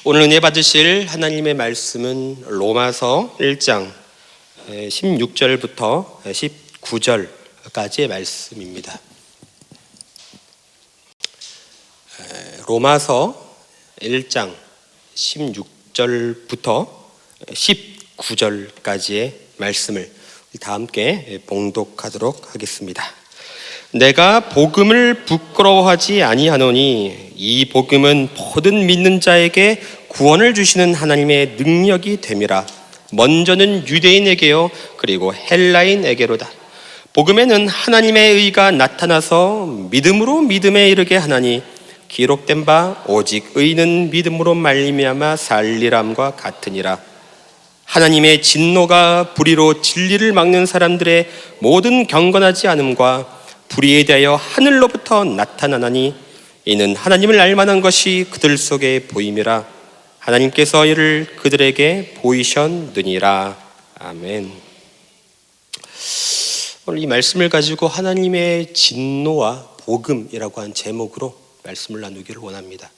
오늘 은혜 받으실 하나님의 말씀은 로마서 1장 16절부터 19절까지의 말씀입니다. 로마서 1장 16절부터 19절까지의 말씀을 다 함께 봉독하도록 하겠습니다. 내가 복음을 부끄러워하지 아니하노니 이 복음은 모든 믿는 자에게 구원을 주시는 하나님의 능력이 됨이라. 먼저는 유대인에게요 그리고 헬라인에게로다. 복음에는 하나님의 의가 나타나서 믿음으로 믿음에 이르게 하나니 기록된 바 오직 의는 믿음으로 말미암아 살리람과 같으니라. 하나님의 진노가 불의로 진리를 막는 사람들의 모든 경건하지 않음과 불의에 대하여 하늘로부터 나타나나니 이는 하나님을 알만한 것이 그들 속에 보임이라. 하나님께서 이를 그들에게 보이셨느니라. 아멘. 오늘 이 말씀을 가지고 하나님의 진노와 복음이라고 한 제목으로 말씀을 나누기를 원합니다.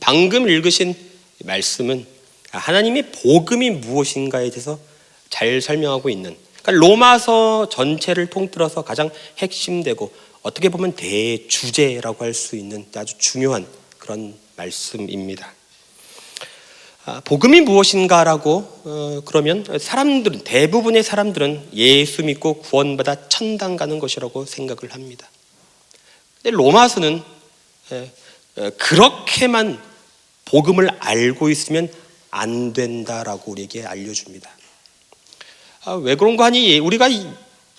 방금 읽으신 말씀은 하나님의 복음이 무엇인가에 대해서 잘 설명하고 있는, 그러니까 로마서 전체를 통틀어서 가장 핵심되고 어떻게 보면 대주제라고 할 수 있는 아주 중요한 그런 말씀입니다. 복음이 무엇인가라고 그러면 사람들은, 대부분의 사람들은 예수 믿고 구원받아 천당 가는 것이라고 생각을 합니다. 근데 로마서는 그렇게만 복음을 알고 있으면 안 된다라고 우리에게 알려줍니다. 왜 그런가 하니 우리가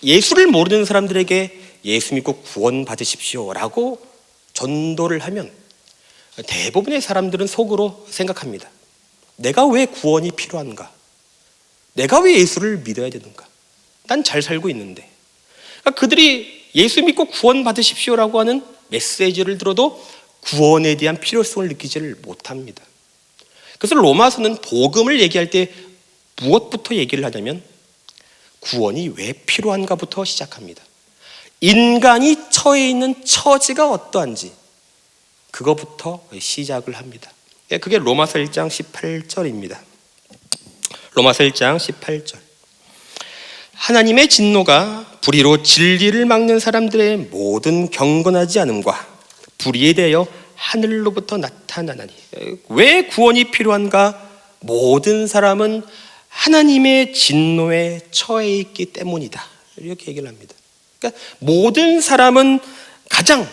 예수를 모르는 사람들에게 예수 믿고 구원 받으십시오라고 전도를 하면 대부분의 사람들은 속으로 생각합니다. 내가 왜 구원이 필요한가? 내가 왜 예수를 믿어야 되는가? 난 잘 살고 있는데. 그러니까 그들이 예수 믿고 구원 받으십시오라고 하는 메시지를 들어도 구원에 대한 필요성을 느끼지를 못합니다. 그래서 로마서는 복음을 얘기할 때 무엇부터 얘기를 하냐면 구원이 왜 필요한가부터 시작합니다. 인간이 처해 있는 처지가 어떠한지 그거부터 시작을 합니다. 그게 로마서 1장 18절입니다. 로마서 1장 18절. 하나님의 진노가 불의로 진리를 막는 사람들의 모든 경건하지 않음과 불의에 대하여 하늘로부터 나타나나니. 왜 구원이 필요한가? 모든 사람은 하나님의 진노에 처해 있기 때문이다. 이렇게 얘기를 합니다. 그러니까 모든 사람은 가장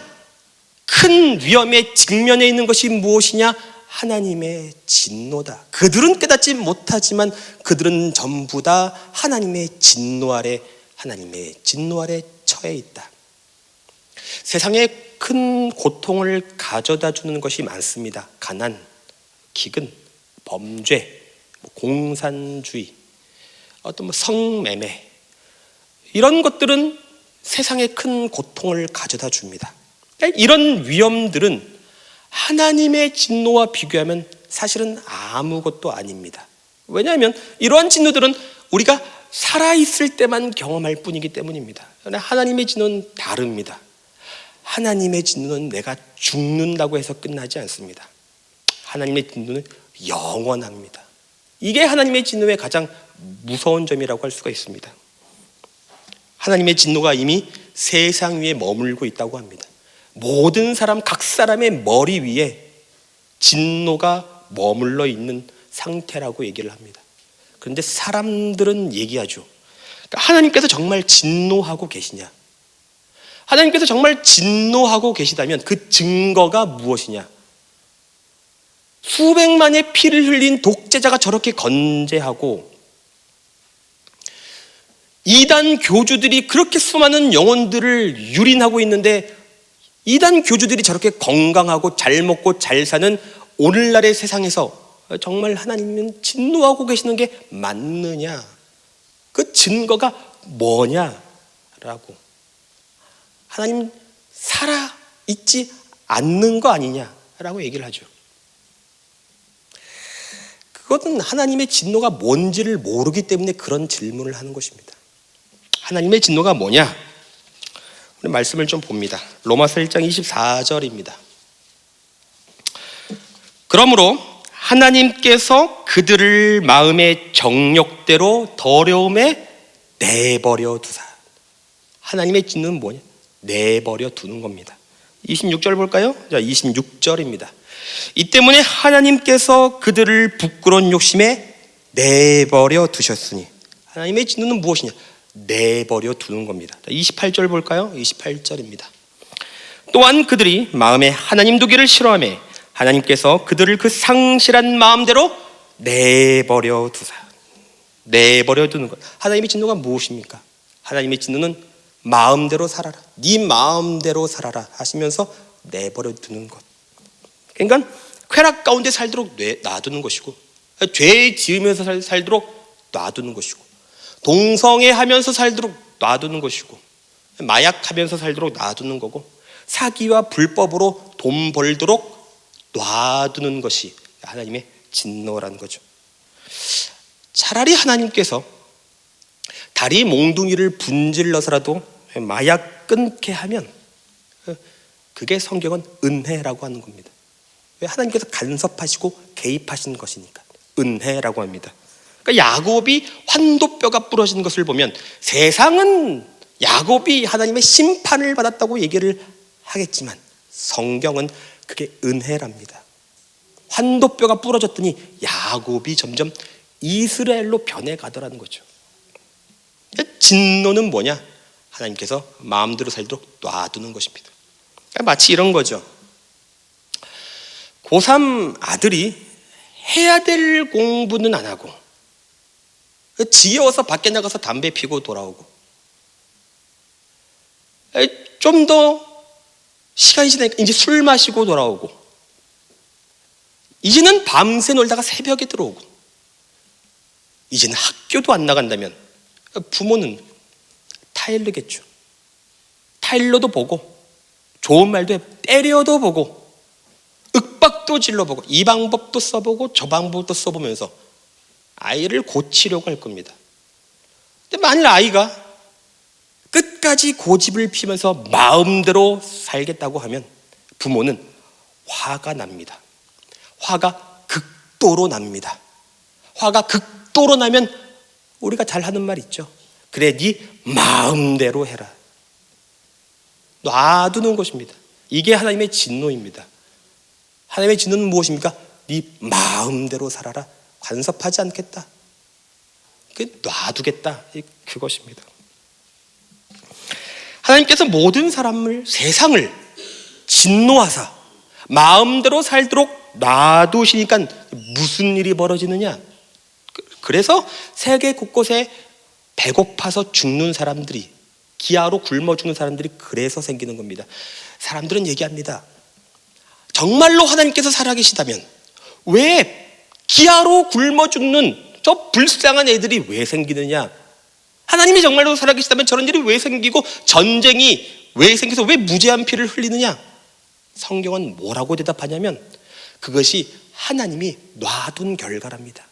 큰 위험에 직면해 있는 것이 무엇이냐? 하나님의 진노다. 그들은 깨닫지 못하지만 그들은 전부 다 하나님의 진노 아래 처해 있다. 세상에 큰 고통을 가져다 주는 것이 많습니다. 가난, 기근, 범죄, 공산주의, 어떤 성매매, 이런 것들은 세상에 큰 고통을 가져다 줍니다. 이런 위험들은 하나님의 진노와 비교하면 사실은 아무것도 아닙니다. 왜냐하면 이러한 진노들은 우리가 살아있을 때만 경험할 뿐이기 때문입니다. 그러나 하나님의 진노는 다릅니다. 하나님의 진노는 내가 죽는다고 해서 끝나지 않습니다. 하나님의 진노는 영원합니다. 이게 하나님의 진노의 가장 무서운 점이라고 할 수가 있습니다. 하나님의 진노가 이미 세상 위에 머물고 있다고 합니다. 모든 사람, 각 사람의 머리 위에 진노가 머물러 있는 상태라고 얘기를 합니다. 그런데 사람들은 얘기하죠. 그러니까 하나님께서 정말 진노하고 계시냐? 하나님께서 정말 진노하고 계시다면 그 증거가 무엇이냐? 수백만의 피를 흘린 독재자가 저렇게 건재하고 이단 교주들이 그렇게 수많은 영혼들을 유린하고 있는데 이단 교주들이 저렇게 건강하고 잘 먹고 잘 사는 오늘날의 세상에서 정말 하나님은 진노하고 계시는 게 맞느냐? 그 증거가 뭐냐라고. 하나님 살아있지 않는 거 아니냐라고 얘기를 하죠. 그것은 하나님의 진노가 뭔지를 모르기 때문에 그런 질문을 하는 것입니다. 하나님의 진노가 뭐냐? 우리 말씀을 좀 봅니다. 로마서 1장 24절입니다. 그러므로 하나님께서 그들을 마음의 정욕대로 더러움에 내버려 두사. 하나님의 진노는 뭐냐? 내버려 두는 겁니다. 26절 볼까요? 자, 26절입니다. 이 때문에 하나님께서 그들을 부끄러운 욕심에 내버려 두셨으니. 하나님의 진노는 무엇이냐? 내버려 두는 겁니다. 28절 볼까요? 28절입니다. 또한 그들이 마음에 하나님 두기를 싫어하며 하나님께서 그들을 그 상실한 마음대로 내버려 두사. 내버려 두는 것. 하나님의 진노가 무엇입니까? 하나님의 진노는 마음대로 살아라, 네 마음대로 살아라 하시면서 내버려 두는 것. 그러니까 쾌락 가운데 살도록 놔두는 것이고, 죄 지으면서 살도록 놔두는 것이고, 동성애하면서 살도록 놔두는 것이고, 마약하면서 살도록 놔두는 거고, 사기와 불법으로 돈 벌도록 놔두는 것이 하나님의 진노라는 거죠. 차라리 하나님께서 다리 몽둥이를 분질러서라도 마약 끊게 하면 그게 성경은 은혜라고 하는 겁니다. 왜? 하나님께서 간섭하시고 개입하신 것이니까 은혜라고 합니다. 그러니까 야곱이 환도뼈가 부러진 것을 보면 세상은 야곱이 하나님의 심판을 받았다고 얘기를 하겠지만 성경은 그게 은혜랍니다. 환도뼈가 부러졌더니 야곱이 점점 이스라엘로 변해가더라는 거죠. 진노는 뭐냐? 하나님께서 마음대로 살도록 놔두는 것입니다. 그러니까 마치 이런 거죠. 고3 아들이 해야 될 공부는 안 하고 지겨워서 밖에 나가서 담배 피고 돌아오고, 좀 더 시간이 지나니까 이제 술 마시고 돌아오고, 이제는 밤새 놀다가 새벽에 들어오고, 이제는 학교도 안 나간다면 부모는 타일르겠죠. 타일러도 보고, 좋은 말도 때려도 보고, 윽박도 질러보고, 이 방법도 써보고 저 방법도 써보면서 아이를 고치려고 할 겁니다. 근데 만일 아이가 끝까지 고집을 피면서 마음대로 살겠다고 하면 부모는 화가 납니다. 화가 극도로 납니다. 화가 극도로 나면 우리가 잘 하는 말 있죠. 그래, 네 마음대로 해라. 놔두는 것입니다. 이게 하나님의 진노입니다. 하나님의 진노는 무엇입니까? 네 마음대로 살아라. 간섭하지 않겠다. 놔두겠다. 그것입니다. 하나님께서 모든 사람을, 세상을 진노하사 마음대로 살도록 놔두시니까 무슨 일이 벌어지느냐? 그래서 세계 곳곳에 배고파서 죽는 사람들이, 기아로 굶어 죽는 사람들이 그래서 생기는 겁니다. 사람들은 얘기합니다. 정말로 하나님께서 살아계시다면 왜 기아로 굶어 죽는 저 불쌍한 애들이 왜 생기느냐? 하나님이 정말로 살아계시다면 저런 일이 왜 생기고 전쟁이 왜 생겨서 왜 무죄한 피를 흘리느냐? 성경은 뭐라고 대답하냐면 그것이 하나님이 놔둔 결과랍니다.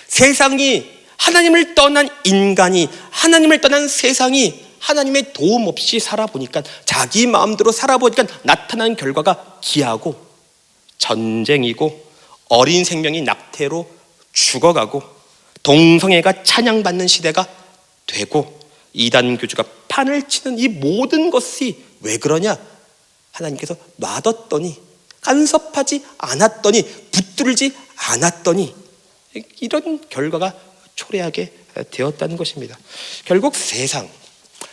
세상이, 하나님을 떠난 인간이, 하나님을 떠난 세상이 하나님의 도움 없이 살아보니까, 자기 마음대로 살아보니까 나타난 결과가 기아고 전쟁이고 어린 생명이 낙태로 죽어가고 동성애가 찬양받는 시대가 되고 이단 교주가 판을 치는 이 모든 것이 왜 그러냐? 하나님께서 놔뒀더니, 간섭하지 않았더니, 붙들지 않았더니 이런 결과가 초래하게 되었다는 것입니다. 결국 세상,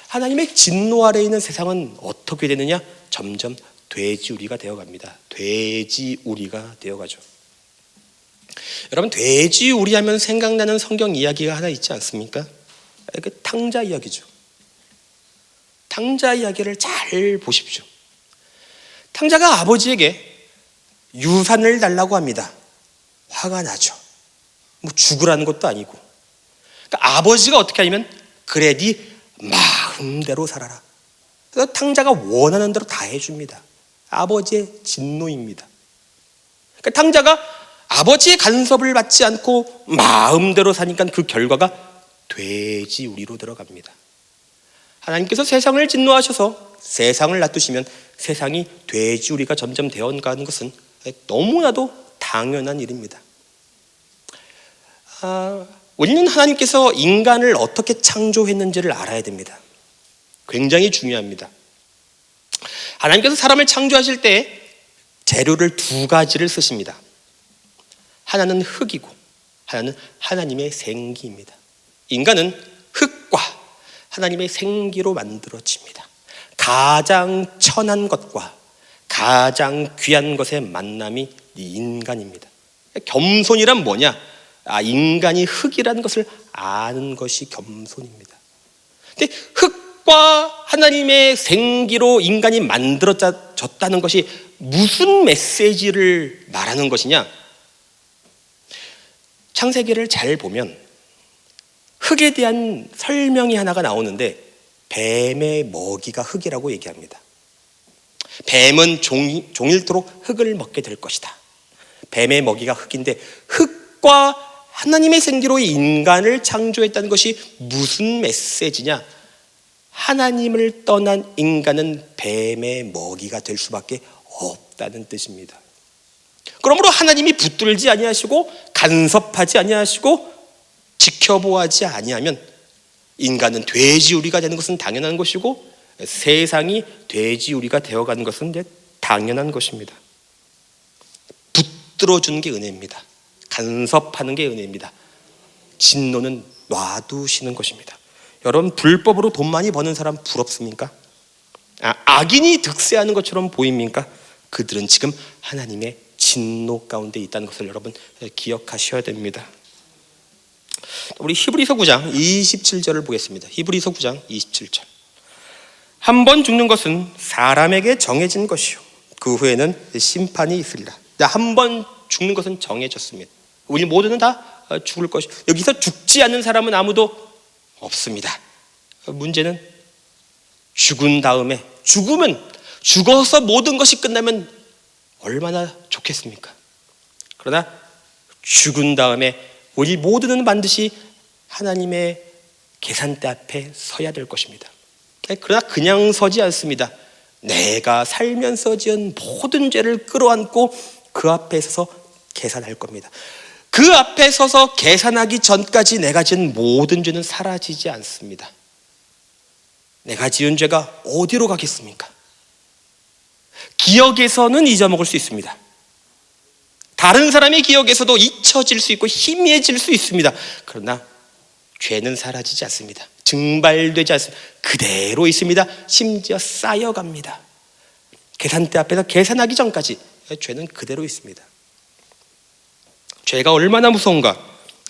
하나님의 진노 아래에 있는 세상은 어떻게 되느냐? 점점 돼지우리가 되어갑니다. 돼지우리가 되어가죠. 여러분, 돼지우리 하면 생각나는 성경 이야기가 하나 있지 않습니까? 그 탕자 이야기죠. 탕자 이야기를 잘 보십시오. 탕자가 아버지에게 유산을 달라고 합니다. 화가 나죠. 뭐 죽으라는 것도 아니고. 그러니까 아버지가 어떻게 하냐면 그래, 네 마음대로 살아라. 그래서 탕자가 원하는 대로 다 해줍니다. 아버지의 진노입니다. 그러니까 탕자가 아버지의 간섭을 받지 않고 마음대로 사니까 그 결과가 돼지우리로 들어갑니다. 하나님께서 세상을 진노하셔서 세상을 놔두시면 세상이 돼지우리가 점점 되어가는 것은 너무나도 당연한 일입니다. 우리는 하나님께서 인간을 어떻게 창조했는지를 알아야 됩니다. 굉장히 중요합니다. 하나님께서 사람을 창조하실 때 재료를 두 가지를 쓰십니다. 하나는 흙이고 하나는 하나님의 생기입니다. 인간은 흙과 하나님의 생기로 만들어집니다. 가장 천한 것과 가장 귀한 것의 만남이 인간입니다. 겸손이란 뭐냐? 인간이 흙이라는 것을 아는 것이 겸손입니다. 근데 흙과 하나님의 생기로 인간이 만들어졌다는 것이 무슨 메시지를 말하는 것이냐? 창세기를 잘 보면 흙에 대한 설명이 하나가 나오는데 뱀의 먹이가 흙이라고 얘기합니다. 뱀은 종일토록 흙을 먹게 될 것이다. 뱀의 먹이가 흙인데 흙과 하나님의 생기로 인간을 창조했다는 것이 무슨 메시지냐? 하나님을 떠난 인간은 뱀의 먹이가 될 수밖에 없다는 뜻입니다. 그러므로 하나님이 붙들지 아니하시고 간섭하지 아니하시고 지켜보아지 아니하면 인간은 돼지우리가 되는 것은 당연한 것이고 세상이 돼지우리가 되어가는 것은 당연한 것입니다. 붙들어주는 게 은혜입니다. 간섭하는 게 은혜입니다. 진노는 놔두시는 것입니다. 여러분, 불법으로 돈 많이 버는 사람 부럽습니까? 악인이 득세하는 것처럼 보입니까? 그들은 지금 하나님의 진노 가운데 있다는 것을 여러분 기억하셔야 됩니다. 우리 히브리서 9장 27절을 보겠습니다. 히브리서 9장 27절. 한 번 죽는 것은 사람에게 정해진 것이요 그 후에는 심판이 있으리라. 한 번 죽는 것은 정해졌습니다. 우리 모두는 다 죽을 것이. 여기서 죽지 않는 사람은 아무도 없습니다. 문제는 죽은 다음에, 죽어서 모든 것이 끝나면 얼마나 좋겠습니까? 그러나 죽은 다음에 우리 모두는 반드시 하나님의 계산대 앞에 서야 될 것입니다. 그러나 그냥 서지 않습니다. 내가 살면서 지은 모든 죄를 끌어안고 그 앞에 서서 계산할 겁니다. 그 앞에 서서 계산하기 전까지 내가 지은 모든 죄는 사라지지 않습니다. 내가 지은 죄가 어디로 가겠습니까? 기억에서는 잊어먹을 수 있습니다. 다른 사람의 기억에서도 잊혀질 수 있고 희미해질 수 있습니다. 그러나 죄는 사라지지 않습니다. 증발되지 않습니다. 그대로 있습니다. 심지어 쌓여갑니다. 계산대 앞에서 계산하기 전까지 죄는 그대로 있습니다. 죄가 얼마나 무서운가?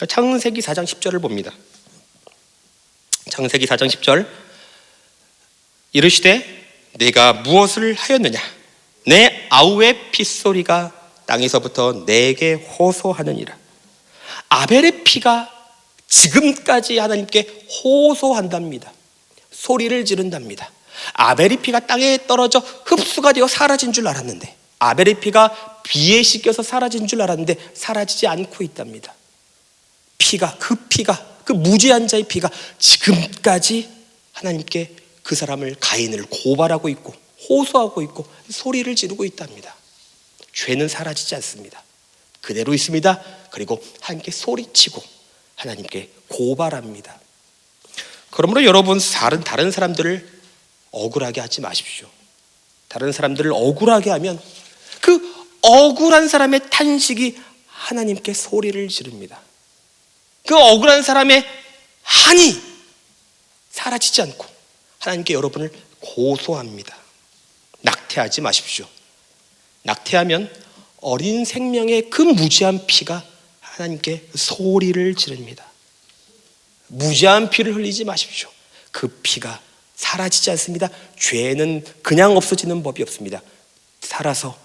창세기 4장 10절을 봅니다. 창세기 4장 10절. 이르시되 내가 무엇을 하였느냐? 내 아우의 핏소리가 땅에서부터 내게 호소하느니라. 아벨의 피가 지금까지 하나님께 호소한답니다. 소리를 지른답니다. 아벨의 피가 땅에 떨어져 흡수가 되어 사라진 줄 알았는데, 아벨의 피가 비에 씻겨서 사라진 줄 알았는데 사라지지 않고 있답니다. 그 무죄한 자의 피가 지금까지 하나님께 그 사람을, 가인을 고발하고 있고 호소하고 있고 소리를 지르고 있답니다. 죄는 사라지지 않습니다. 그대로 있습니다. 그리고 하나님께 소리치고 하나님께 고발합니다. 그러므로 여러분, 다른 사람들을 억울하게 하지 마십시오. 다른 사람들을 억울하게 하면 그 억울한 사람의 탄식이 하나님께 소리를 지릅니다. 그 억울한 사람의 한이 사라지지 않고 하나님께 여러분을 고소합니다. 낙태하지 마십시오. 낙태하면 어린 생명의 그 무지한 피가 하나님께 소리를 지릅니다. 무지한 피를 흘리지 마십시오. 그 피가 사라지지 않습니다. 죄는 그냥 없어지는 법이 없습니다. 살아서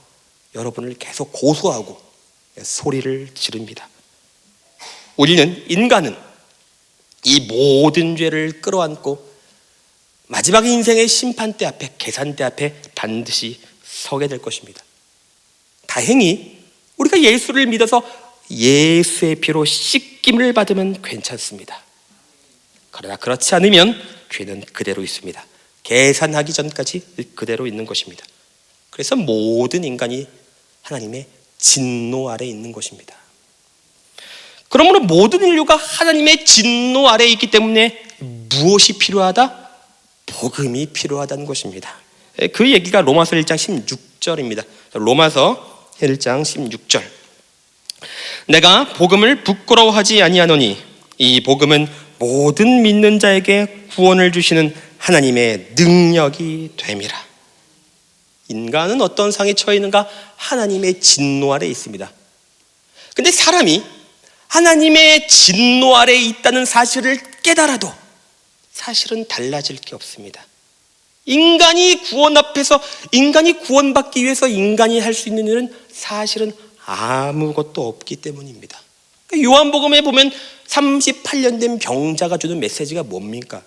여러분을 계속 고소하고 소리를 지릅니다. 인간은 이 모든 죄를 끌어안고 마지막 인생의 심판대 앞에, 계산대 앞에 반드시 서게 될 것입니다. 다행히 우리가 예수를 믿어서 예수의 피로 씻김을 받으면 괜찮습니다. 그러나 그렇지 않으면 죄는 그대로 있습니다. 계산하기 전까지 그대로 있는 것입니다. 그래서 모든 인간이 하나님의 진노 아래 있는 것입니다. 그러므로 모든 인류가 하나님의 진노 아래 있기 때문에 무엇이 필요하다? 복음이 필요하다는 것입니다. 그 얘기가 로마서 1장 16절입니다. 로마서 1장 16절. 내가 복음을 부끄러워하지 아니하노니 이 복음은 모든 믿는 자에게 구원을 주시는 하나님의 능력이 됨이라. 인간은 어떤 상에 처해 있는가? 하나님의 진노 아래 있습니다. 근데 사람이 하나님의 진노 아래 있다는 사실을 깨달아도 사실은 달라질 게 없습니다. 인간이 구원 앞에서, 인간이 구원받기 위해서 인간이 할 수 있는 일은 사실은 아무것도 없기 때문입니다. 요한복음에 보면 38년 된 병자가 주는 메시지가 뭡니까?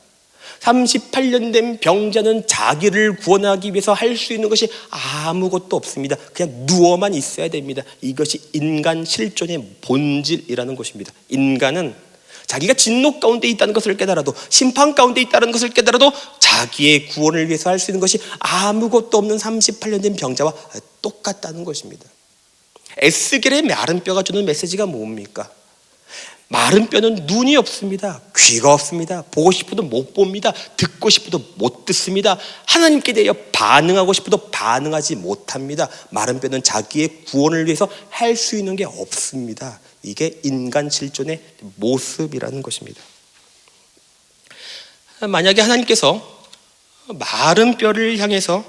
38년 된 병자는 자기를 구원하기 위해서 할 수 있는 것이 아무것도 없습니다. 그냥 누워만 있어야 됩니다. 이것이 인간 실존의 본질이라는 것입니다. 인간은 자기가 진노 가운데 있다는 것을 깨달아도, 심판 가운데 있다는 것을 깨달아도 자기의 구원을 위해서 할 수 있는 것이 아무것도 없는 38년 된 병자와 똑같다는 것입니다. 에스겔의 마른 뼈가 주는 메시지가 뭡니까? 마른 뼈는 눈이 없습니다. 귀가 없습니다. 보고 싶어도 못 봅니다. 듣고 싶어도 못 듣습니다. 하나님께 대하여 반응하고 싶어도 반응하지 못합니다. 마른 뼈는 자기의 구원을 위해서 할 수 있는 게 없습니다. 이게 인간 실존의 모습이라는 것입니다. 만약에 하나님께서 마른 뼈를 향해서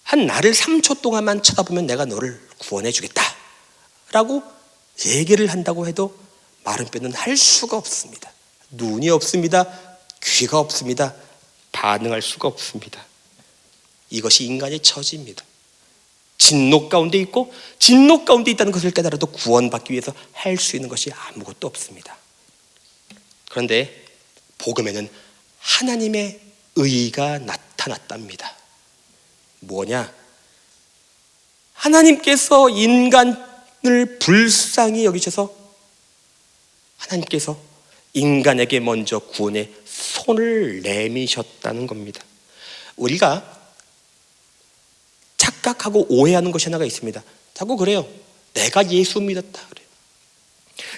한 나를 3초 동안만 쳐다보면 내가 너를 구원해 주겠다 라고 얘기를 한다고 해도 마른 뼈는 할 수가 없습니다. 눈이 없습니다. 귀가 없습니다. 반응할 수가 없습니다. 이것이 인간의 처지입니다. 진노 가운데 있고 진노 가운데 있다는 것을 깨달아도 구원받기 위해서 할 수 있는 것이 아무것도 없습니다. 그런데 복음에는 하나님의 의가 나타났답니다. 뭐냐? 하나님께서 인간을 불쌍히 여기셔서 하나님께서 인간에게 먼저 구원의 손을 내미셨다는 겁니다. 우리가 착각하고 오해하는 것이 하나가 있습니다. 자꾸 그래요. 내가 예수 믿었다 그래요.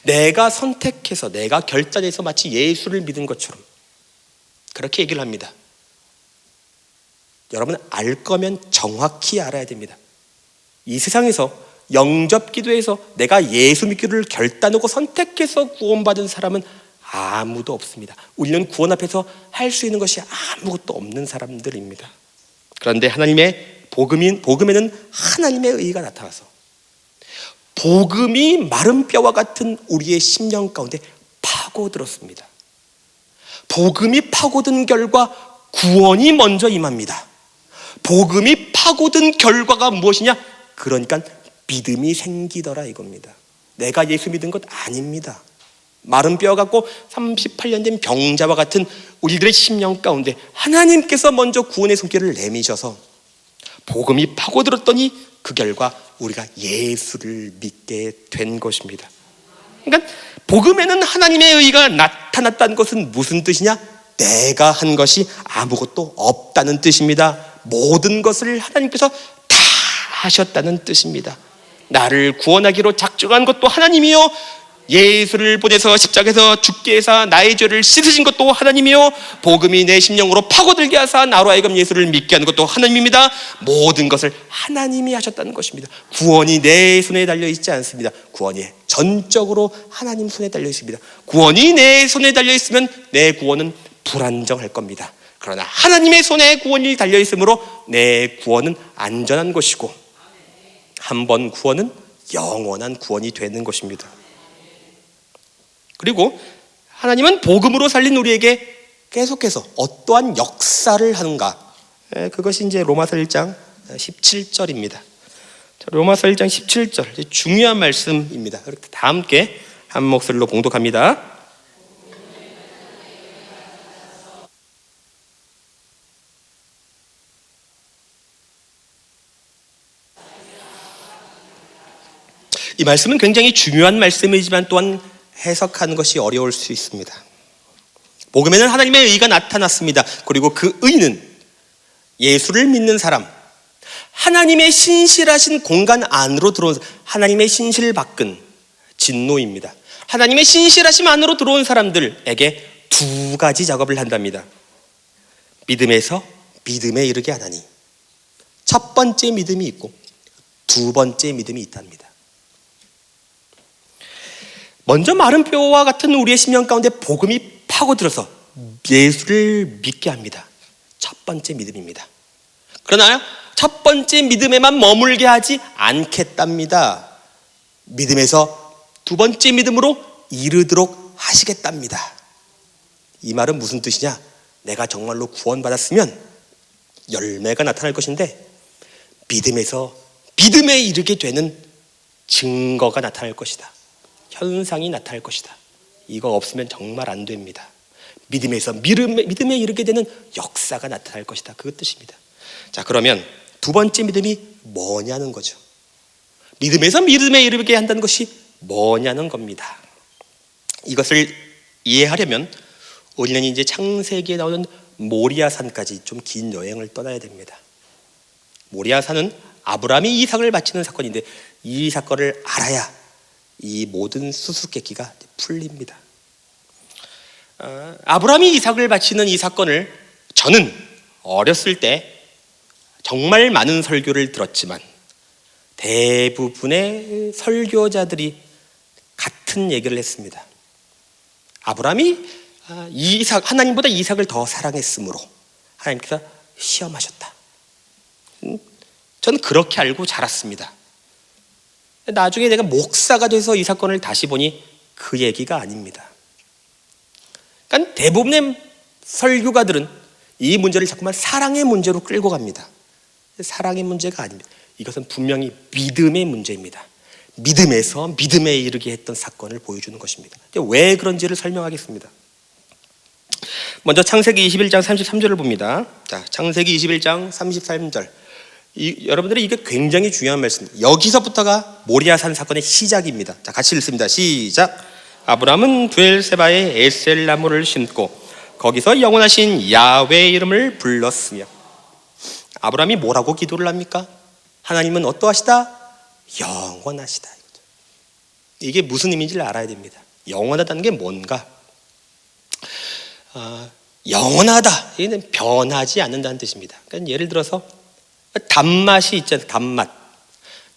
내가 선택해서, 내가 결단해서 마치 예수를 믿은 것처럼 그렇게 얘기를 합니다. 여러분, 알 거면 정확히 알아야 됩니다. 이 세상에서 영접 기도에서 내가 예수 믿기를 결단하고 선택해서 구원받은 사람은 아무도 없습니다. 우리는 구원 앞에서 할 수 있는 것이 아무것도 없는 사람들입니다. 그런데 하나님의 복음에는 하나님의 의가 나타나서 복음이 마른 뼈와 같은 우리의 심령 가운데 파고들었습니다. 복음이 파고든 결과 구원이 먼저 임합니다. 복음이 파고든 결과가 무엇이냐? 그러니까 믿음이 생기더라 이겁니다. 내가 예수 믿은 것 아닙니다. 마른 뼈 갖고 38년 된 병자와 같은 우리들의 심령 가운데 하나님께서 먼저 구원의 손길을 내미셔서 복음이 파고들었더니 그 결과 우리가 예수를 믿게 된 것입니다. 그러니까 복음에는 하나님의 의가 나타났다는 것은 무슨 뜻이냐? 내가 한 것이 아무것도 없다는 뜻입니다. 모든 것을 하나님께서 다 하셨다는 뜻입니다. 나를 구원하기로 작정한 것도 하나님이요, 예수를 보내서 십자가에서 죽게 해서 나의 죄를 씻으신 것도 하나님이요, 복음이 내 심령으로 파고들게 하사 나로 하여금 예수를 믿게 하는 것도 하나님입니다. 모든 것을 하나님이 하셨다는 것입니다. 구원이 내 손에 달려있지 않습니다. 구원이 전적으로 하나님 손에 달려있습니다. 구원이 내 손에 달려있으면 내 구원은 불안정할 겁니다. 그러나 하나님의 손에 구원이 달려있으므로 내 구원은 안전한 것이고 한 번 구원은 영원한 구원이 되는 것입니다. 그리고 하나님은 복음으로 살린 우리에게 계속해서 어떠한 역사를 하는가? 그것이 이제 로마서 1장 17절입니다. 로마서 1장 17절, 중요한 말씀입니다. 다 함께 한 목소리로 봉독합니다. 이 말씀은 굉장히 중요한 말씀이지만 또한 해석하는 것이 어려울 수 있습니다. 복음에는 하나님의 의가 나타났습니다. 그리고 그 의는 예수를 믿는 사람, 하나님의 신실하신 공간 안으로 들어온, 하나님의 신실 밖은 진노입니다. 하나님의 신실하심 안으로 들어온 사람들에게 두 가지 작업을 한답니다. 믿음에서 믿음에 이르게 하나니, 첫 번째 믿음이 있고 두 번째 믿음이 있답니다. 먼저 마른 뼈와 같은 우리의 심령 가운데 복음이 파고들어서 예수를 믿게 합니다. 첫 번째 믿음입니다. 그러나 첫 번째 믿음에만 머물게 하지 않겠답니다. 믿음에서 두 번째 믿음으로 이르도록 하시겠답니다. 이 말은 무슨 뜻이냐? 내가 정말로 구원받았으면 열매가 나타날 것인데, 믿음에서 믿음에 이르게 되는 증거가 나타날 것이다. 현상이 나타날 것이다. 이거 없으면 정말 안 됩니다. 믿음에서 믿음에 이르게 되는 역사가 나타날 것이다. 그 뜻입니다. 자, 그러면 두 번째 믿음이 뭐냐는 거죠. 믿음에서 믿음에 이르게 한다는 것이 뭐냐는 겁니다. 이것을 이해하려면 우리는 이제 창세기에 나오는 모리아산까지 좀 긴 여행을 떠나야 됩니다. 모리아산은 아브라함이 이삭을 바치는 사건인데, 이 사건을 알아야 이 모든 수수께끼가 풀립니다. 아브라함이 이삭을 바치는 이 사건을 저는 어렸을 때 정말 많은 설교를 들었지만 대부분의 설교자들이 같은 얘기를 했습니다. 아브라함이 하나님보다 이삭을 더 사랑했으므로 하나님께서 시험하셨다. 저는 그렇게 알고 자랐습니다. 나중에 내가 목사가 돼서 이 사건을 다시 보니 그 얘기가 아닙니다. 그러니까 대부분의 설교가들은 이 문제를 자꾸만 사랑의 문제로 끌고 갑니다. 사랑의 문제가 아닙니다. 이것은 분명히 믿음의 문제입니다. 믿음에서 믿음에 이르게 했던 사건을 보여주는 것입니다. 왜 그런지를 설명하겠습니다. 먼저 창세기 21장 33절을 봅니다. 자, 창세기 21장 33절. 여러분들이 이게 굉장히 중요한 말씀입니다. 여기서부터가 모리아산 사건의 시작입니다. 자, 같이 읽습니다. 시작. 아브라함은 브엘세바에 에셀 나무를 심고 거기서 영원하신 야훼의 이름을 불렀으며. 아브라함이 뭐라고 기도를 합니까? 하나님은 어떠하시다? 영원하시다. 이게 무슨 의미인지를 알아야 됩니다. 영원하다는 게 뭔가? 영원하다. 이는 변하지 않는다는 뜻입니다. 그러니까 예를 들어서 단맛이 있잖아요.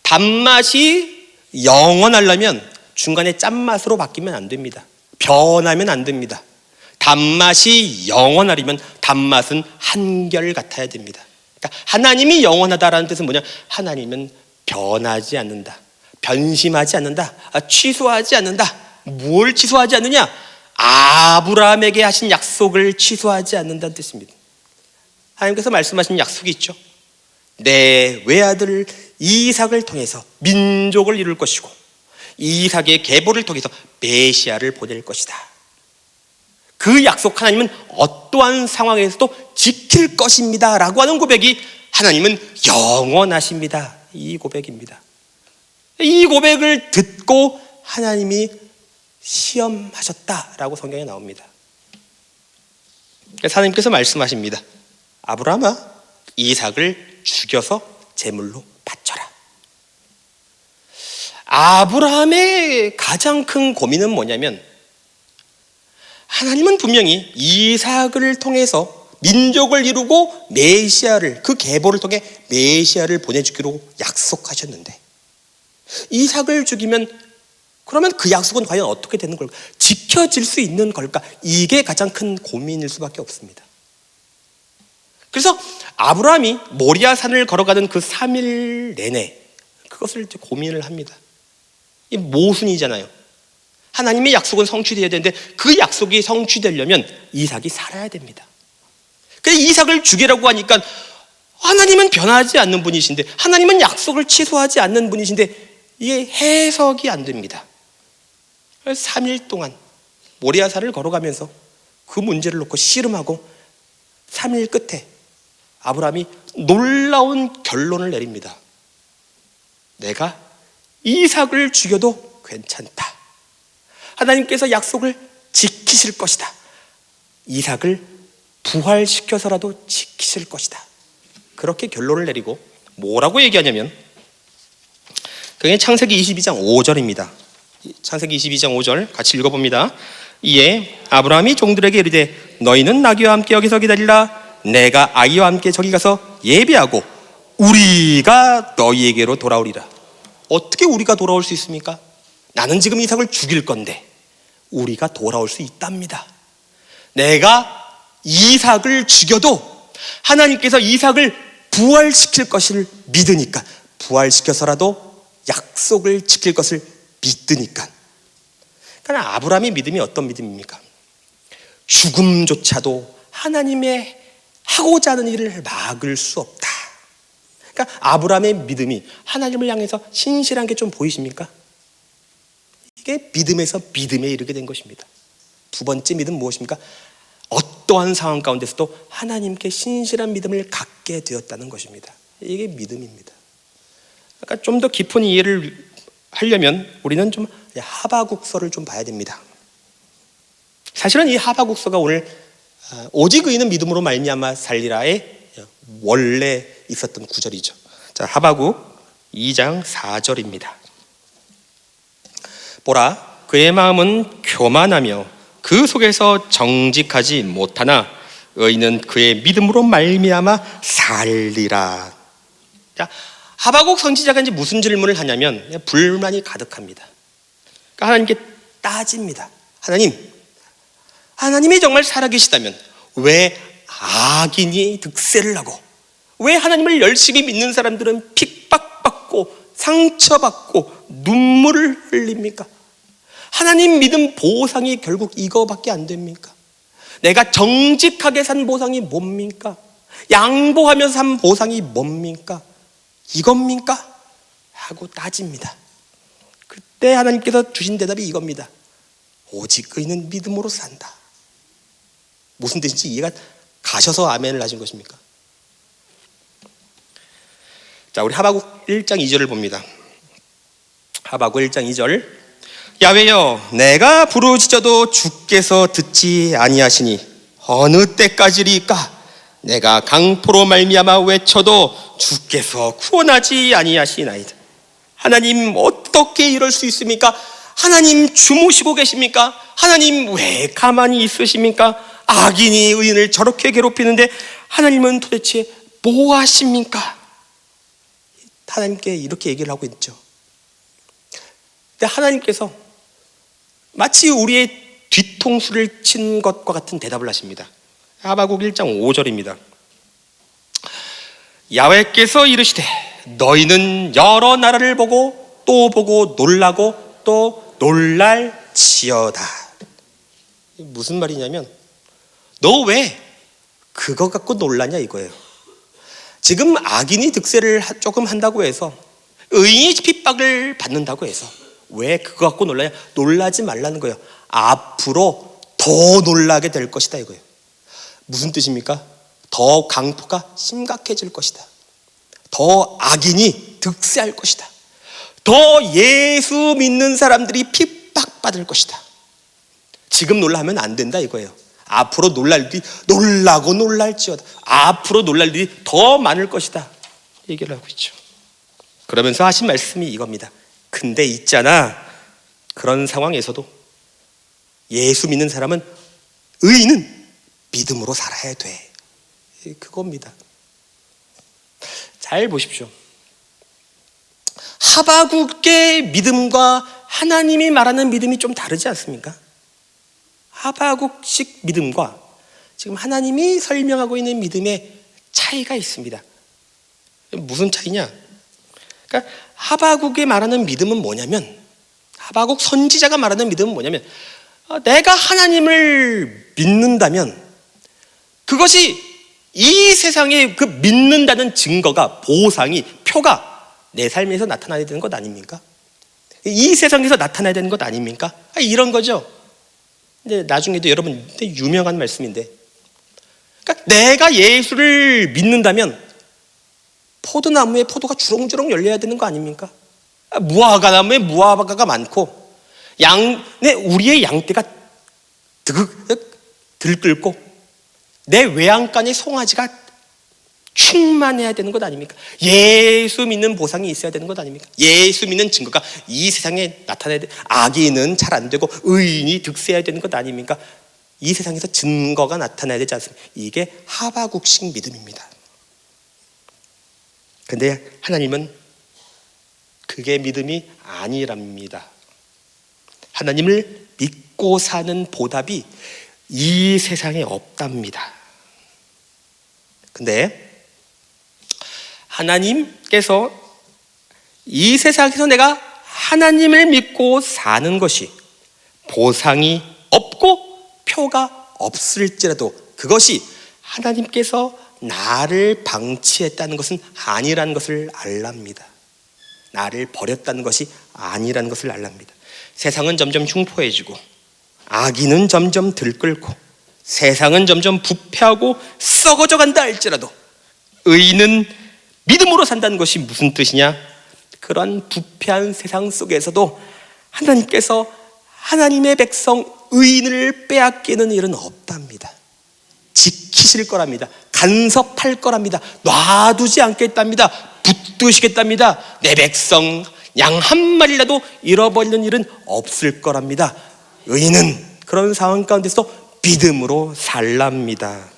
단맛이 영원하려면 중간에 짠맛으로 바뀌면 안 됩니다. 변하면 안 됩니다. 단맛이 영원하려면 단맛은 한결같아야 됩니다. 그러니까 하나님이 영원하다라는 뜻은 뭐냐? 하나님은 변하지 않는다. 변심하지 않는다. 취소하지 않는다. 뭘 취소하지 않느냐? 아브라함에게 하신 약속을 취소하지 않는다는 뜻입니다. 하나님께서 말씀하신 약속이 있죠. 내 외아들 이삭을 통해서 민족을 이룰 것이고 이삭의 계보를 통해서 메시아를 보낼 것이다. 그 약속 하나님은 어떠한 상황에서도 지킬 것입니다 라고 하는 고백이 하나님은 영원하십니다. 이 고백입니다. 이 고백을 듣고 하나님이 시험하셨다라고 성경에 나옵니다. 하나님께서 말씀하십니다. 아브라함아, 이삭을 죽여서 제물로 바쳐라. 아브라함의 가장 큰 고민은 뭐냐면, 하나님은 분명히 이삭을 통해서 민족을 이루고 메시아를, 그 계보를 통해 메시아를 보내주기로 약속하셨는데, 이삭을 죽이면 그러면 그 약속은 과연 어떻게 되는 걸까? 지켜질 수 있는 걸까? 이게 가장 큰 고민일 수밖에 없습니다. 그래서 아브라함이 모리아산을 걸어가는 그 3일 내내 그것을 고민을 합니다. 이 모순이잖아요. 하나님의 약속은 성취되어야 되는데 그 약속이 성취되려면 이삭이 살아야 됩니다. 그래서 이삭을 죽이라고 하니까 하나님은 변하지 않는 분이신데, 하나님은 약속을 취소하지 않는 분이신데 이게 해석이 안 됩니다. 3일 동안 모리아산을 걸어가면서 그 문제를 놓고 씨름하고 3일 끝에 아브라함이 놀라운 결론을 내립니다. 내가 이삭을 죽여도 괜찮다. 하나님께서 약속을 지키실 것이다. 이삭을 부활시켜서라도 지키실 것이다. 그렇게 결론을 내리고 뭐라고 얘기하냐면 그게 창세기 22장 5절입니다. 창세기 22장 5절 같이 읽어봅니다. 이에 아브라함이 종들에게 이르되 너희는 나귀와 함께 여기서 기다리라. 내가 아이와 함께 저기 가서 예비하고 우리가 너희에게로 돌아오리라. 어떻게 우리가 돌아올 수 있습니까? 나는 지금 이삭을 죽일 건데 우리가 돌아올 수 있답니다. 내가 이삭을 죽여도 하나님께서 이삭을 부활시킬 것을 믿으니까, 부활시켜서라도 약속을 지킬 것을 믿으니까. 그러니까 아브라함의 믿음이 어떤 믿음입니까? 죽음조차도 하나님의 하고자 하는 일을 막을 수 없다. 그러니까 아브라함의 믿음이 하나님을 향해서 신실한 게 좀 보이십니까? 이게 믿음에서 믿음에 이르게 된 것입니다. 두 번째 믿음 무엇입니까? 어떠한 상황 가운데서도 하나님께 신실한 믿음을 갖게 되었다는 것입니다. 이게 믿음입니다. 그러니까 좀 더 깊은 이해를 하려면 우리는 좀 하바국서를 좀 봐야 됩니다. 사실은 이 하바국서가 오늘 오직 의인은 믿음으로 말미암아 살리라의 원래 있었던 구절이죠. 자, 하바국 2장 4절입니다. 보라, 그의 마음은 교만하며 그 속에서 정직하지 못하나 의인은 그의 믿음으로 말미암아 살리라. 자, 하바국 선지자가 이제 무슨 질문을 하냐면 불만이 가득합니다. 그러니까 하나님께 따집니다. 하나님이 정말 살아계시다면 왜 악인이 득세를 하고, 왜 하나님을 열심히 믿는 사람들은 핍박받고 상처받고 눈물을 흘립니까? 하나님 믿음 보상이 결국 이거밖에 안 됩니까? 내가 정직하게 산 보상이 뭡니까? 양보하면서 산 보상이 뭡니까? 이겁니까? 하고 따집니다. 그때 하나님께서 주신 대답이 이겁니다. 오직 의인은 믿음으로 산다. 무슨 뜻인지 이해가 가셔서 아멘을 하신 것입니까? 자, 우리 하바국 1장 2절을 봅니다. 하바국 1장 2절. 야훼여, 내가 부르짖어도 주께서 듣지 아니하시니 어느 때까지리까? 내가 강포로 말미암아 외쳐도 주께서 구원하지 아니하시나이다. 하나님, 어떻게 이럴 수 있습니까? 하나님 주무시고 계십니까? 하나님 왜 가만히 있으십니까? 악인이 의인을 저렇게 괴롭히는데 하나님은 도대체 뭐 하십니까? 하나님께 이렇게 얘기를 하고 있죠. 근데 하나님께서 마치 우리의 뒤통수를 친 것과 같은 대답을 하십니다. 하바국 1장 5절입니다. 야훼께서 이르시되 너희는 여러 나라를 보고 또 보고 놀라고 또 놀랄지어다. 무슨 말이냐면 너 왜 그거 갖고 놀라냐 이거예요. 지금 악인이 득세를 조금 한다고 해서, 의인이 핍박을 받는다고 해서 왜 그거 갖고 놀라냐? 놀라지 말라는 거예요. 앞으로 더 놀라게 될 것이다 이거예요. 무슨 뜻입니까? 더 강포가 심각해질 것이다. 더 악인이 득세할 것이다. 더 예수 믿는 사람들이 핍박받을 것이다. 지금 놀라면 안 된다 이거예요. 앞으로 놀랄 일이 놀라고 놀랄지어다. 앞으로 놀랄 일이 더 많을 것이다 얘기를 하고 있죠. 그러면서 하신 말씀이 이겁니다. 근데 있잖아, 그런 상황에서도 예수 믿는 사람은, 의인은 믿음으로 살아야 돼. 그겁니다. 잘 보십시오. 하바국의 믿음과 하나님이 말하는 믿음이 좀 다르지 않습니까? 하바국식 믿음과 지금 하나님이 설명하고 있는 믿음의 차이가 있습니다. 무슨 차이냐? 그러니까 하바국이 말하는 믿음은 뭐냐면, 하바국 선지자가 말하는 믿음은 뭐냐면, 내가 하나님을 믿는다면 그것이 이 세상에 그 믿는다는 증거가, 보상이, 표가 내 삶에서 나타나야 되는 것 아닙니까? 이 세상에서 나타나야 되는 것 아닙니까? 이런 거죠. 근데 나중에도 여러분 유명한 말씀인데, 그러니까 내가 예수를 믿는다면 포도나무에 포도가 주렁주렁 열려야 되는 거 아닙니까? 무화과 나무에 무화과가 많고, 우리의 양떼가 들끓고 내 외양간에 송아지가 충만해야 되는 것 아닙니까? 예수 믿는 보상이 있어야 되는 것 아닙니까? 예수 믿는 증거가 이 세상에 나타나야 돼. 악인은 잘 안 되고 의인이 득세해야 되는 것 아닙니까? 이 세상에서 증거가 나타나야 되지 않습니까? 이게 하바국식 믿음입니다. 근데 하나님은 그게 믿음이 아니랍니다. 하나님을 믿고 사는 보답이 이 세상에 없답니다. 근데 하나님께서 이 세상에서 내가 하나님을 믿고 사는 것이 보상이 없고 표가 없을지라도 그것이 하나님께서 나를 방치했다는 것은 아니라는 것을 알랍니다. 나를 버렸다는 것이 아니라는 것을 알랍니다. 세상은 점점 흉포해지고 악인은 점점 들끓고 세상은 점점 부패하고 썩어져 간다 할지라도 의인은 믿음으로 산다는 것이 무슨 뜻이냐? 그런 부패한 세상 속에서도 하나님께서 하나님의 백성 의인을 빼앗기는 일은 없답니다. 지키실 거랍니다. 간섭할 거랍니다. 놔두지 않겠답니다. 붙드시겠답니다. 내 백성 양 한 마리라도 잃어버리는 일은 없을 거랍니다. 의인은 그런 상황 가운데서 믿음으로 살랍니다.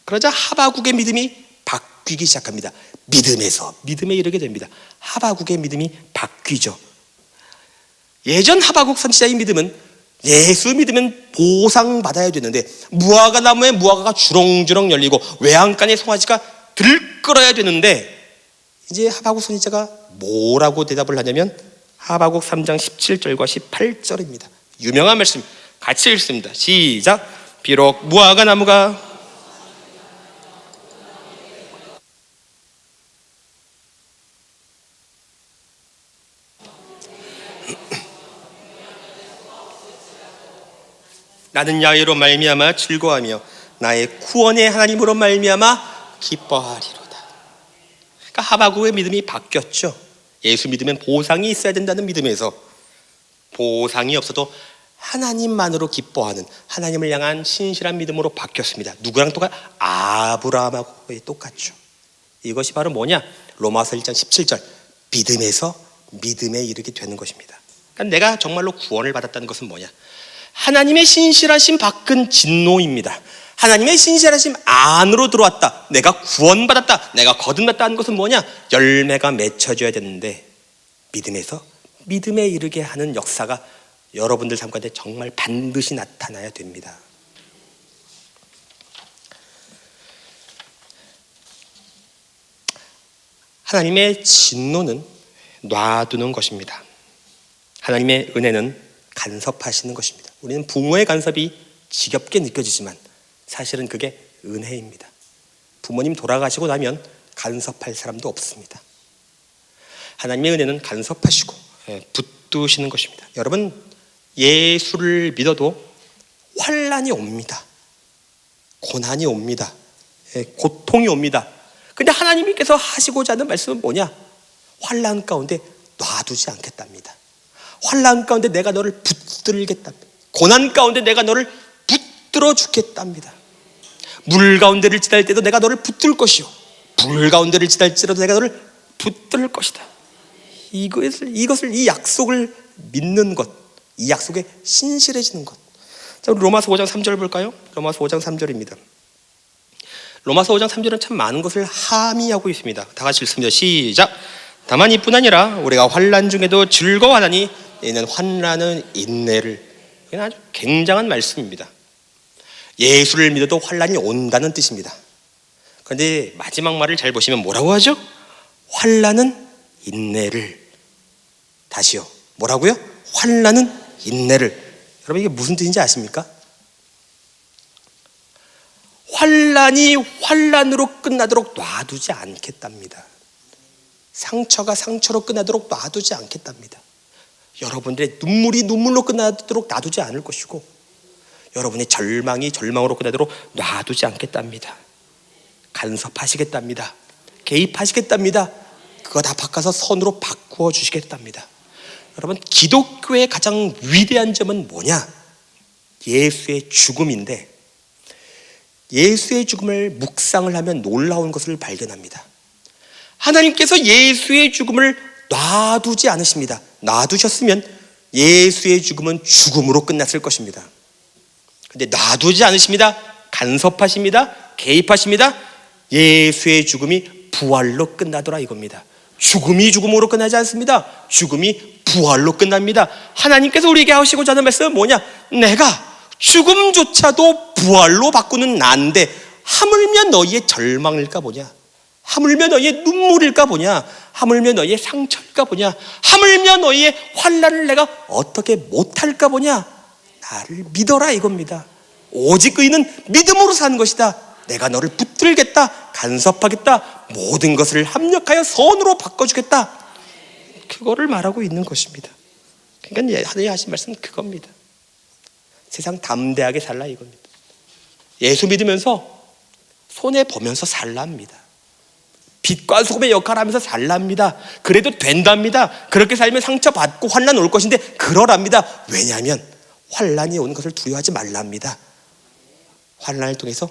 그러자 하바국의 믿음이 바뀌기 시작합니다. 믿음에서 믿음에 이르게 됩니다. 하바국의 믿음이 바뀌죠. 예전 하바국 선지자의 믿음은 예수 믿으면 보상받아야 되는데 무화과 나무에 무화과가 주렁주렁 열리고 외양간에 송아지가 들끓어야 되는데 이제 하바국 선지자가 뭐라고 대답을 하냐면 하바국 3장 17절과 18절입니다. 유명한 말씀 같이 읽습니다. 시작. 비록 무화과 나무가 나는 야훼로 말미암아 즐거워하며 나의 구원의 하나님으로 말미암아 기뻐하리로다. 그러니까 하바국의 믿음이 바뀌었죠. 예수 믿으면 보상이 있어야 된다는 믿음에서 보상이 없어도 하나님만으로 기뻐하는 하나님을 향한 신실한 믿음으로 바뀌었습니다. 누구랑 아브라함하고 똑같죠. 이것이 바로 뭐냐? 로마서 1장 17절 믿음에서 믿음에 이르게 되는 것입니다. 그러니까 내가 정말로 구원을 받았다는 것은 뭐냐? 하나님의 신실하심 밖은 진노입니다. 하나님의 신실하심 안으로 들어왔다. 내가 구원받았다. 내가 거듭났다는 것은 뭐냐? 열매가 맺혀져야 되는데 믿음에서 믿음에 이르게 하는 역사가 여러분들 삶 가운데 정말 반드시 나타나야 됩니다. 하나님의 진노는 놔두는 것입니다. 하나님의 은혜는 간섭하시는 것입니다. 우리는 부모의 간섭이 지겹게 느껴지지만 사실은 그게 은혜입니다. 부모님 돌아가시고 나면 간섭할 사람도 없습니다. 하나님의 은혜는 간섭하시고 붙드시는 것입니다. 여러분 예수를 믿어도 환난이 옵니다. 고난이 옵니다. 고통이 옵니다. 근데 하나님께서 하시고자 하는 말씀은 뭐냐? 환난 가운데 놔두지 않겠답니다. 환난 가운데 내가 너를 붙들겠답니다. 고난 가운데 내가 너를 붙들어 주겠답니다. 물 가운데를 지날 때도 내가 너를 붙들 것이요 불 가운데를 지날지라도 내가 너를 붙들 것이다. 이것을 이 약속을 믿는 것, 이 약속에 신실해지는 것. 자, 우리 로마서 5장 3절 볼까요? 로마서 5장 3절입니다. 로마서 5장 3절은 참 많은 것을 함의하고 있습니다. 다 같이 읽습니다. 시작. 다만 이뿐 아니라 우리가 환난 중에도 즐거워하나니 이는 환난은 인내를. 이건 아주 굉장한 말씀입니다. 예수를 믿어도 환난이 온다는 뜻입니다. 그런데 마지막 말을 잘 보시면 뭐라고 하죠? 환난은 인내를. 다시요. 뭐라고요? 환난은 인내를. 여러분 이게 무슨 뜻인지 아십니까? 환난이 환난으로 끝나도록 놔두지 않겠답니다. 상처가 상처로 끝나도록 놔두지 않겠답니다. 여러분들의 눈물이 눈물로 끝나도록 놔두지 않을 것이고 여러분의 절망이 절망으로 끝나도록 놔두지 않겠답니다. 간섭하시겠답니다. 개입하시겠답니다. 그거 다 바꿔서 선으로 바꾸어 주시겠답니다. 여러분 기독교의 가장 위대한 점은 뭐냐? 예수의 죽음인데 예수의 죽음을 묵상을 하면 놀라운 것을 발견합니다. 하나님께서 예수의 죽음을 놔두지 않으십니다. 놔두셨으면 예수의 죽음은 죽음으로 끝났을 것입니다. 근데 놔두지 않으십니다. 간섭하십니다. 개입하십니다. 예수의 죽음이 부활로 끝나더라 이겁니다. 죽음이 죽음으로 끝나지 않습니다. 죽음이 부활로 끝납니다. 하나님께서 우리에게 하시고자 하는 말씀은 뭐냐? 내가 죽음조차도 부활로 바꾸는 나인데 하물며 너희의 절망일까 보냐? 하물며 너희의 눈물일까 보냐? 하물며 너희의 상처일까 보냐? 하물며 너희의 환난을 내가 어떻게 못할까 보냐? 나를 믿어라 이겁니다. 오직 의인은 믿음으로 사는 것이다. 내가 너를 붙들겠다, 간섭하겠다, 모든 것을 합력하여 선으로 바꿔주겠다. 그거를 말하고 있는 것입니다. 그러니까 하나님 하신 말씀은 그겁니다. 세상 담대하게 살라 이겁니다. 예수 믿으면서 손해보면서 살랍니다. 빛과 소금의 역할을 하면서 살랍니다. 그래도 된답니다. 그렇게 살면 상처받고 환난 올 것인데 그러랍니다. 왜냐하면 환난이 오는 것을 두려워하지 말랍니다. 환난을 통해서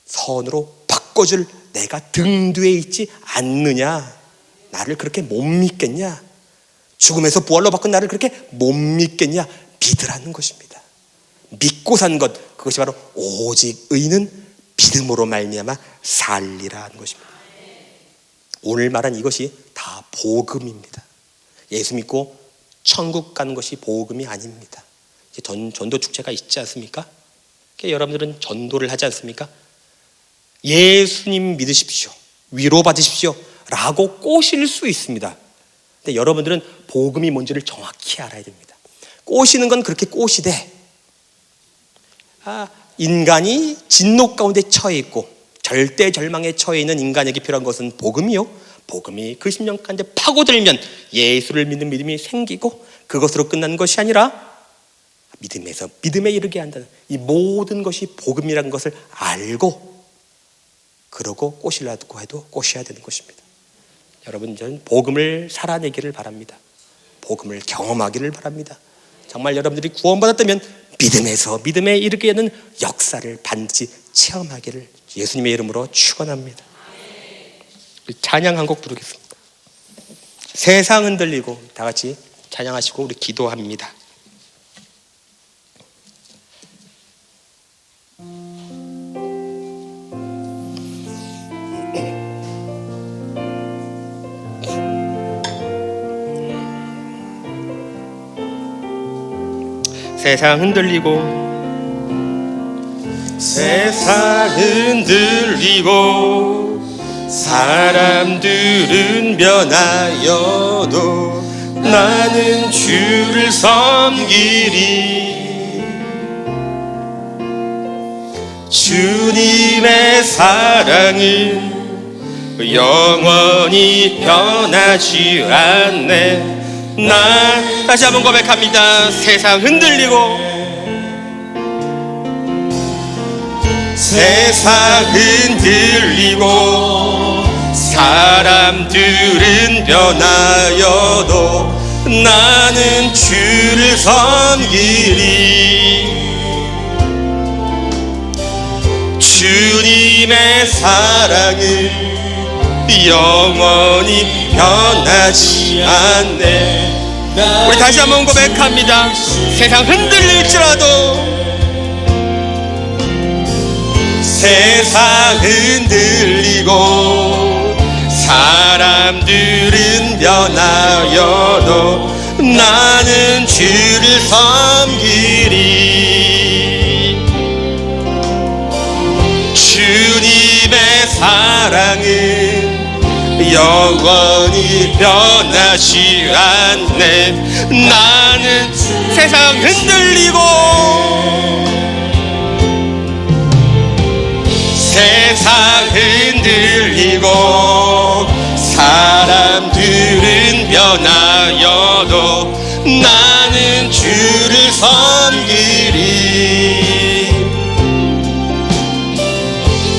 선으로 바꿔줄 내가 등 뒤에 있지 않느냐? 나를 그렇게 못 믿겠냐? 죽음에서 부활로 바꾼 나를 그렇게 못 믿겠냐? 믿으라는 것입니다. 믿고 산 것, 그것이 바로 오직 의인은 믿음으로 말미암아 살리라 하는 것입니다. 오늘 말한 이것이 다 복음입니다. 예수 믿고 천국 가는 것이 복음이 아닙니다. 전도 축제가 있지 않습니까? 여러분들은 전도를 하지 않습니까? 예수님 믿으십시오, 위로받으십시오 라고 꼬실 수 있습니다. 근데 여러분들은 복음이 뭔지를 정확히 알아야 됩니다. 꼬시는 건 그렇게 꼬시되 인간이 진노 가운데 처해 있고 절대 절망에 처해 있는 인간에게 필요한 것은 복음이요, 복음이 그 심령 가운데 파고들면 예수를 믿는 믿음이 생기고 그것으로 끝나는 것이 아니라 믿음에서 믿음에 이르게 한다는 이 모든 것이 복음이라는 것을 알고 그러고 꼬시려고 해도 꼬셔야 되는 것입니다. 여러분, 저는 복음을 살아내기를 바랍니다. 복음을 경험하기를 바랍니다. 정말 여러분들이 구원받았다면 믿음에서 믿음에 이르게 하는 역사를 반드시 체험하기를 예수님의 이름으로 축원합니다. 찬양 한 곡 부르겠습니다. 세상 흔들리고 다 같이 찬양하시고 우리 기도합니다. 세상 흔들리고 세상 흔들리고 사람들은 변하여도 나는 주를 섬기리. 주님의 사랑은 영원히 변하지 않네. 나 다시 한번 고백합니다. 세상 흔들리고 세상 흔들리고 사람들은 변하여도 나는 주를 섬기리. 주님의 사랑은 영원히 변하지 않네. 우리 다시 한번 고백합니다. 세상 흔들릴지라도 세상 흔들리고 사람들은 변하여도 나는 주를 섬기리. 주님의 사랑은 영원히 변하지 않네. 나는 세상 흔들리고 세상 흔들리고 사람들은 변하여도 나는 주를 섬기리.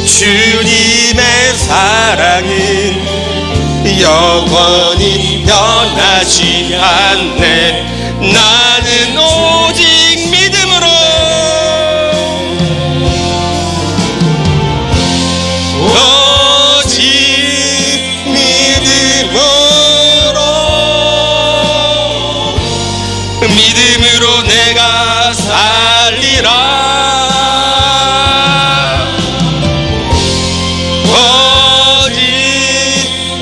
주님의 사랑은 영원히 변하지 않네. 나는 오직 믿음으로 믿음으로 내가 살리라. 오직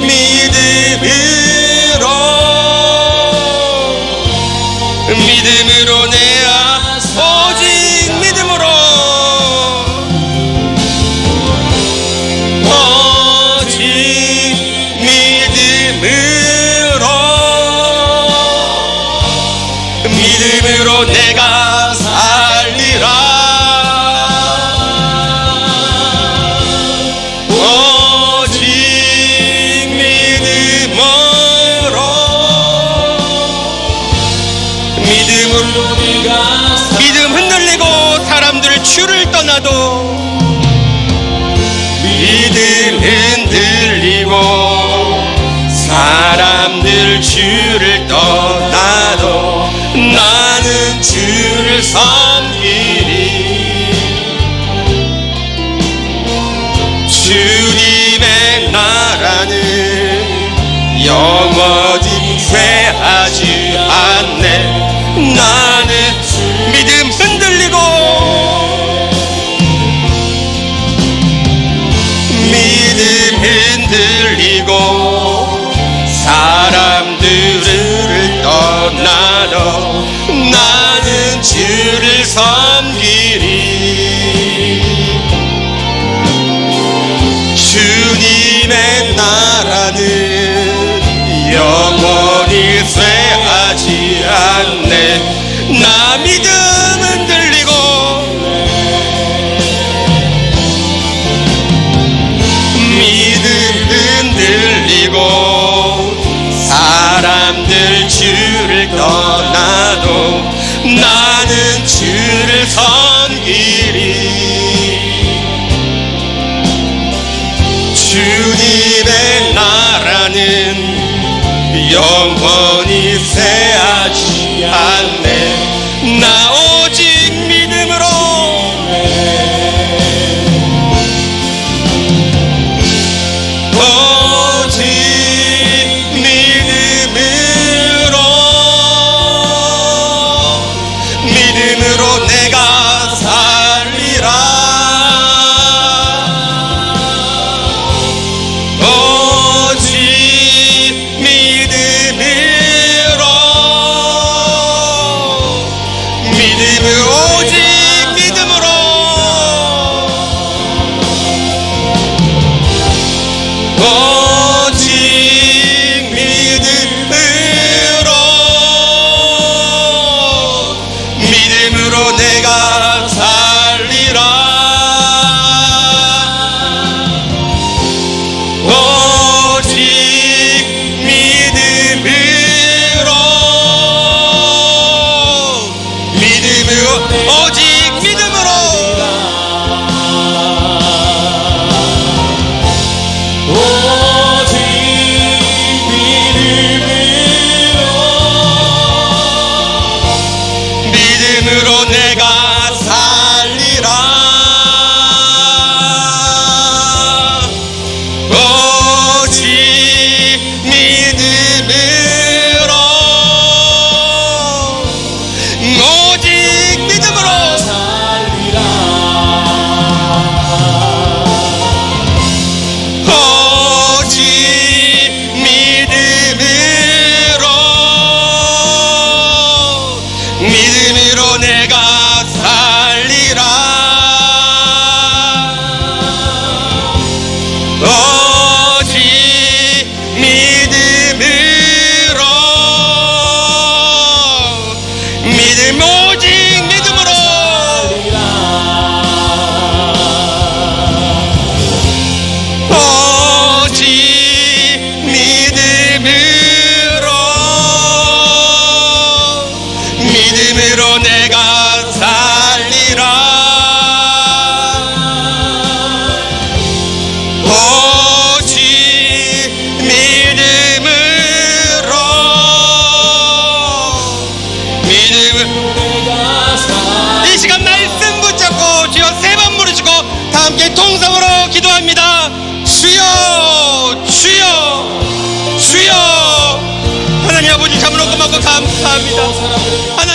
믿음으로 내가 오직 믿음으로 믿음으로 내가 살리라. 오직 믿음으로 믿음 흔들리고 사람들 주를 떠나도 믿음 흔들리고 사람들 주를 떠나도 나는 주를 섬기리. 주님의 나라는 영원히 쇠하지 않네. 나는 믿음 흔들리고 사람들을 떠나도 나는 주를 섬기리. 주님의 나라는 영원히 쇠하지 않네. 나 믿음 흔들리고 사람들 주를 떠나도 나는 주를 섬기리. 주님의 나라는 영원히 쇠하지 않네. 나 오직 믿음으로 믿음으로 내가 살리라. 오직 믿음으로 오직 믿음으로 오직 믿음으로 내가 살리라. 오직 믿음으로 오직 믿음으로 믿음으로 내가 살리라. 오직 믿음으로 오직 믿음으로 살리라. 오직 믿음으로 내가 살리라. 오직 오직 믿음으로 오직 믿음으로 내가 살리라. 오직 이 시간 말씀 붙잡고 주여 세 번 부르시고 다 함께 통성으로 기도합니다. 주여 주여 주여. 하나님 아버지 참으로 고맙고 감사합니다. 하나님